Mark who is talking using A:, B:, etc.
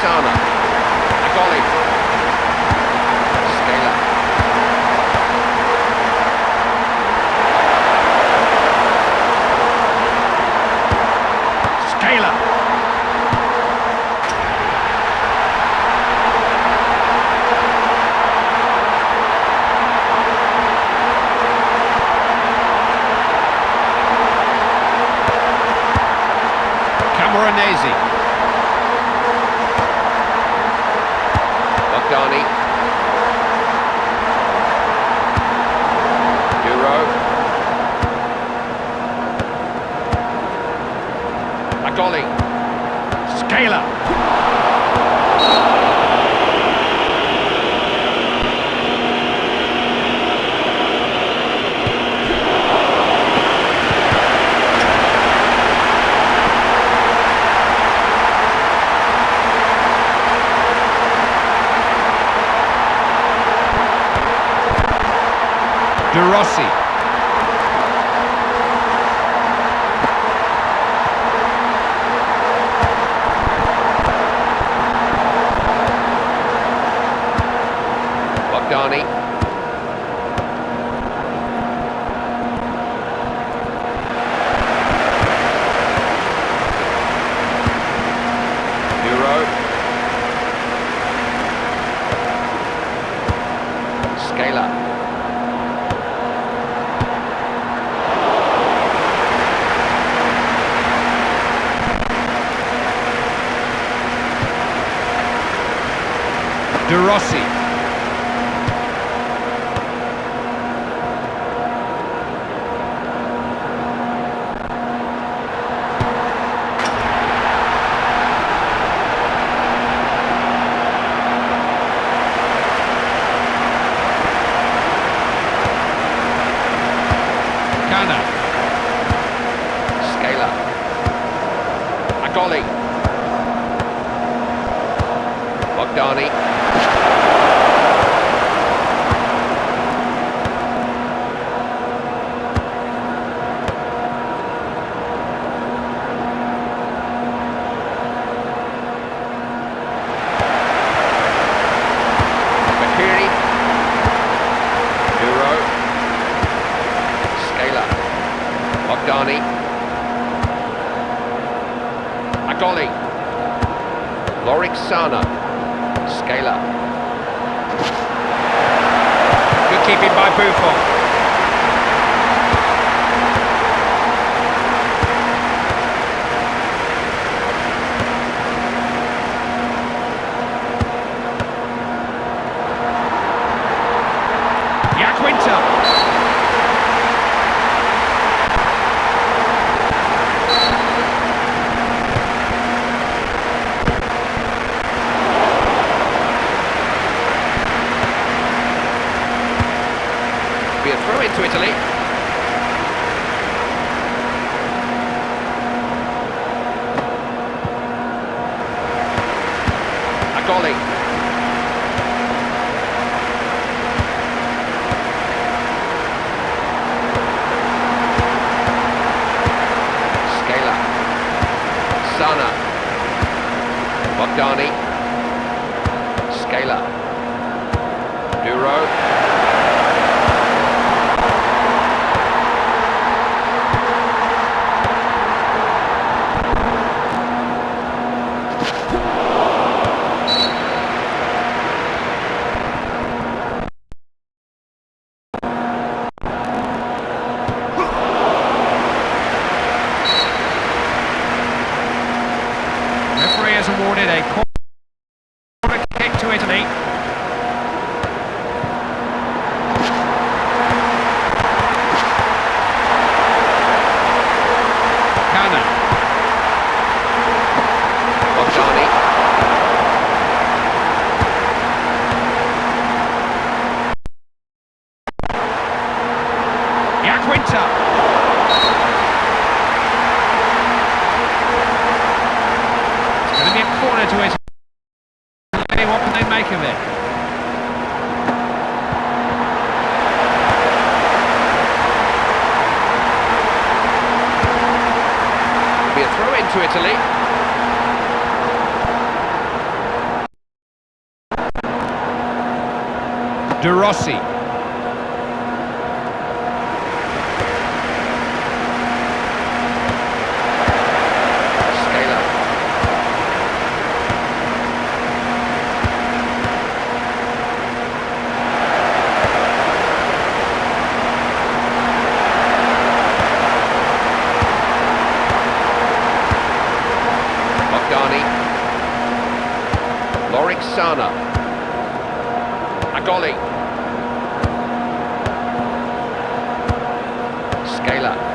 A: Sana. Agoli. Scaler. Scaler. Camoranesi. Bogdani. Duro. Agoli. Scaler. De Rossi. Bogdani. Duro. Scaler. De Rossi. Kana. Scaler. Agoli. Bogdani. Bakiri. Duro. Scaler. Bogdani. Agoli. Lorik Sana. Scaler. Good keeping by Buffon. Yaquinta. Be a throw into Italy. Agoli. Scaler. Sana. Bogdani. Scaler. Duro.
B: Referee has awarded a corner kick to Italy. Kana.
A: Bogdani.
B: Yaquinta. It's going to be a corner to Italy. What can they make of it?
A: Be a throw into Italy.
B: De Rossi.
A: Scaler. Bogdani. Lorik Sana. Agoli. Scaler.